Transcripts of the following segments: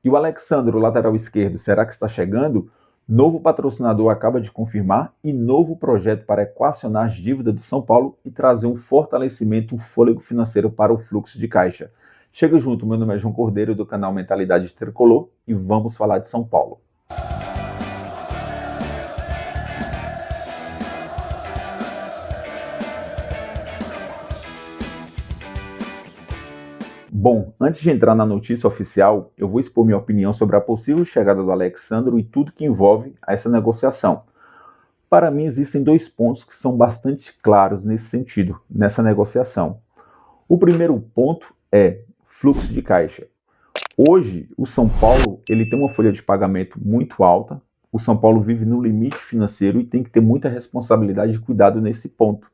E o Alexandre, o lateral esquerdo, será que está chegando? Novo patrocinador acaba de confirmar e novo projeto para equacionar as dívidas do São Paulo e trazer um fortalecimento, um fôlego financeiro para o fluxo de caixa. Chega junto, meu nome é João Cordeiro do canal Mentalidade Tricolor e vamos falar de São Paulo. Bom, antes de entrar na notícia oficial, eu vou expor minha opinião sobre a possível chegada do Alexandre e tudo que envolve essa negociação. Para mim, existem dois pontos que são bastante claros nesse sentido, nessa negociação. O primeiro ponto é fluxo de caixa. Hoje, o São Paulo ele tem uma folha de pagamento muito alta. O São Paulo vive no limite financeiro e tem que ter muita responsabilidade e cuidado nesse ponto.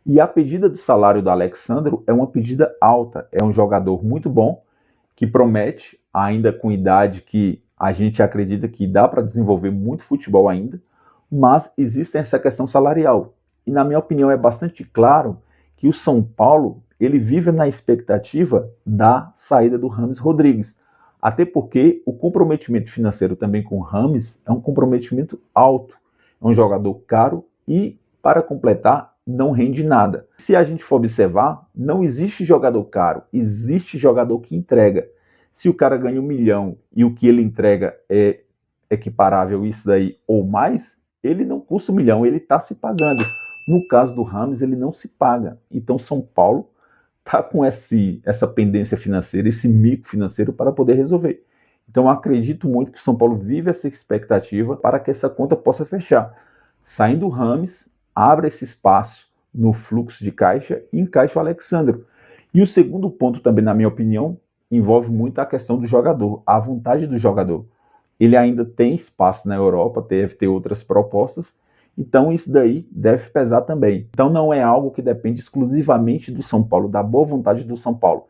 E a pedida do salário do Alexandre é uma pedida alta. É um jogador muito bom, que promete, ainda com idade que a gente acredita que dá para desenvolver muito futebol ainda, mas existe essa questão salarial. E na minha opinião é bastante claro que o São Paulo ele vive na expectativa da saída do James Rodrigues. Até porque o comprometimento financeiro também com o James é um comprometimento alto. É um jogador caro e, para completar, não rende nada. Se a gente for observar, não existe jogador caro, existe jogador que entrega. Se o cara ganha 1 milhão e o que ele entrega é equiparável isso daí ou mais, ele não custa 1 milhão, ele está se pagando. No caso do James, ele não se paga. Então, São Paulo está com essa pendência financeira, esse mico financeiro para poder resolver. Então, eu acredito muito que o São Paulo vive essa expectativa para que essa conta possa fechar. Saindo o James, abre esse espaço no fluxo de caixa e encaixa o Alexandre. E o segundo ponto também, na minha opinião, envolve muito a questão do jogador, a vontade do jogador. Ele ainda tem espaço na Europa, deve ter outras propostas, então isso daí deve pesar também. Então não é algo que depende exclusivamente do São Paulo, da boa vontade do São Paulo.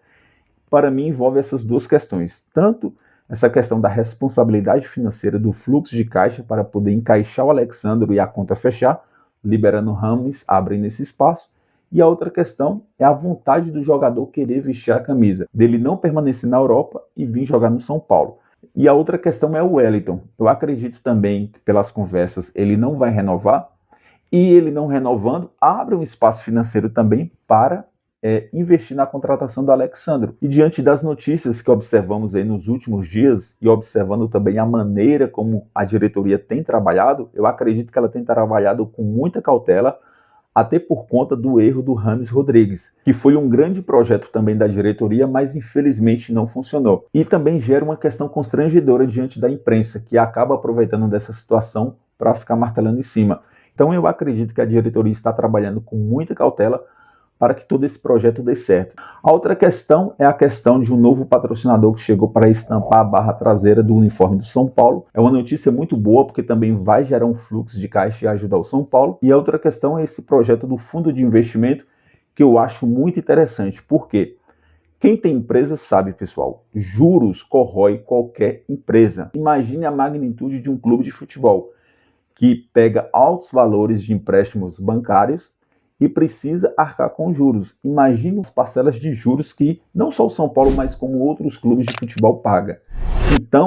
Para mim envolve essas duas questões, tanto essa questão da responsabilidade financeira do fluxo de caixa para poder encaixar o Alexandre e a conta fechar, liberando o Rames, abrindo esse espaço, e a outra questão é a vontade do jogador querer vestir a camisa, dele não permanecer na Europa e vir jogar no São Paulo. E a outra questão é o Wellington. Eu acredito também que pelas conversas ele não vai renovar, e ele não renovando abre um espaço financeiro também para investir na contratação do Alexandre. E diante das notícias que observamos aí nos últimos dias e observando também a maneira como a diretoria tem trabalhado, eu acredito que ela tem trabalhado com muita cautela, até por conta do erro do James Rodrigues, que foi um grande projeto também da diretoria, mas infelizmente não funcionou. E também gera uma questão constrangedora diante da imprensa, que acaba aproveitando dessa situação para ficar martelando em cima. Então eu acredito que a diretoria está trabalhando com muita cautela para que todo esse projeto dê certo. A outra questão é a questão de um novo patrocinador que chegou para estampar a barra traseira do uniforme do São Paulo. É uma notícia muito boa, porque também vai gerar um fluxo de caixa e ajudar o São Paulo. E a outra questão é esse projeto do fundo de investimento, que eu acho muito interessante. Por quê? Quem tem empresa sabe, pessoal, juros corrói qualquer empresa. Imagine a magnitude de um clube de futebol que pega altos valores de empréstimos bancários e precisa arcar com juros. Imagine as parcelas de juros que não só o São Paulo, mas como outros clubes de futebol paga. Então,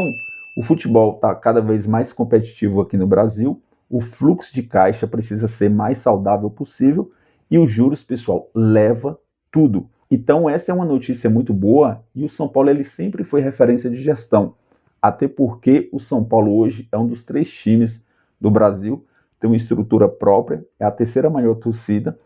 o futebol está cada vez mais competitivo aqui no Brasil, o fluxo de caixa precisa ser mais saudável possível e os juros, pessoal, leva tudo. Então, essa é uma notícia muito boa e o São Paulo ele sempre foi referência de gestão, até porque o São Paulo hoje é um dos 3 times do Brasil, tem uma estrutura própria, é a terceira maior torcida,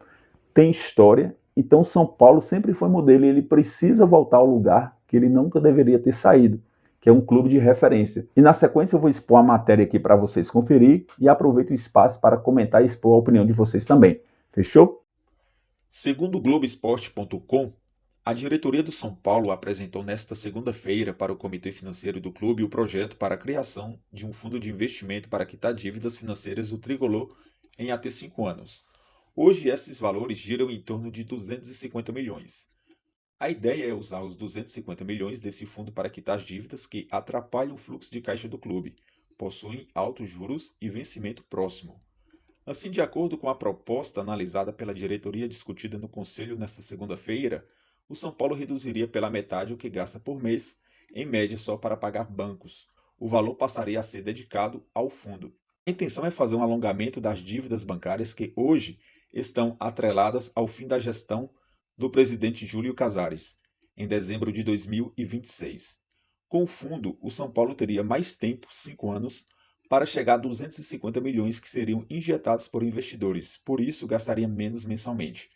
tem história, então São Paulo sempre foi modelo e ele precisa voltar ao lugar que ele nunca deveria ter saído, que é um clube de referência. E na sequência eu vou expor a matéria aqui para vocês conferir e aproveito o espaço para comentar e expor a opinião de vocês também. Fechou? Segundo o Globoesporte.com, a diretoria do São Paulo apresentou nesta segunda-feira para o Comitê Financeiro do clube o projeto para a criação de um fundo de investimento para quitar dívidas financeiras do tricolor em até 5 anos. Hoje, esses valores giram em torno de 250 milhões. A ideia é usar os 250 milhões desse fundo para quitar as dívidas que atrapalham o fluxo de caixa do clube, possuem altos juros e vencimento próximo. Assim, de acordo com a proposta analisada pela diretoria discutida no Conselho nesta segunda-feira, o São Paulo reduziria pela metade o que gasta por mês em média só para pagar bancos. O valor passaria a ser dedicado ao fundo. A intenção é fazer um alongamento das dívidas bancárias que hoje estão atreladas ao fim da gestão do presidente Júlio Casares, em dezembro de 2026. Com o fundo, o São Paulo teria mais tempo, 5 anos, para chegar a 250 milhões que seriam injetados por investidores, por isso gastaria menos mensalmente.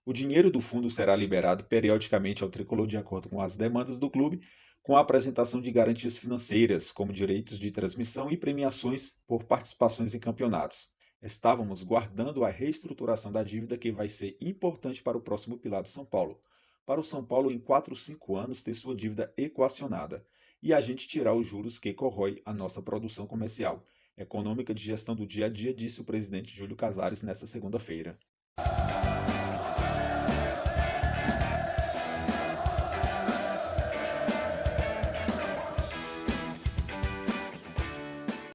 O dinheiro do fundo será liberado periodicamente ao tricolor de acordo com as demandas do clube, com a apresentação de garantias financeiras, como direitos de transmissão e premiações por participações em campeonatos. Estávamos guardando a reestruturação da dívida que vai ser importante para o próximo pilar do São Paulo. Para o São Paulo, em 4 ou 5 anos, ter sua dívida equacionada e a gente tirar os juros que corrói a nossa produção comercial, econômica de gestão do dia a dia, disse o presidente Júlio Casares nesta segunda-feira.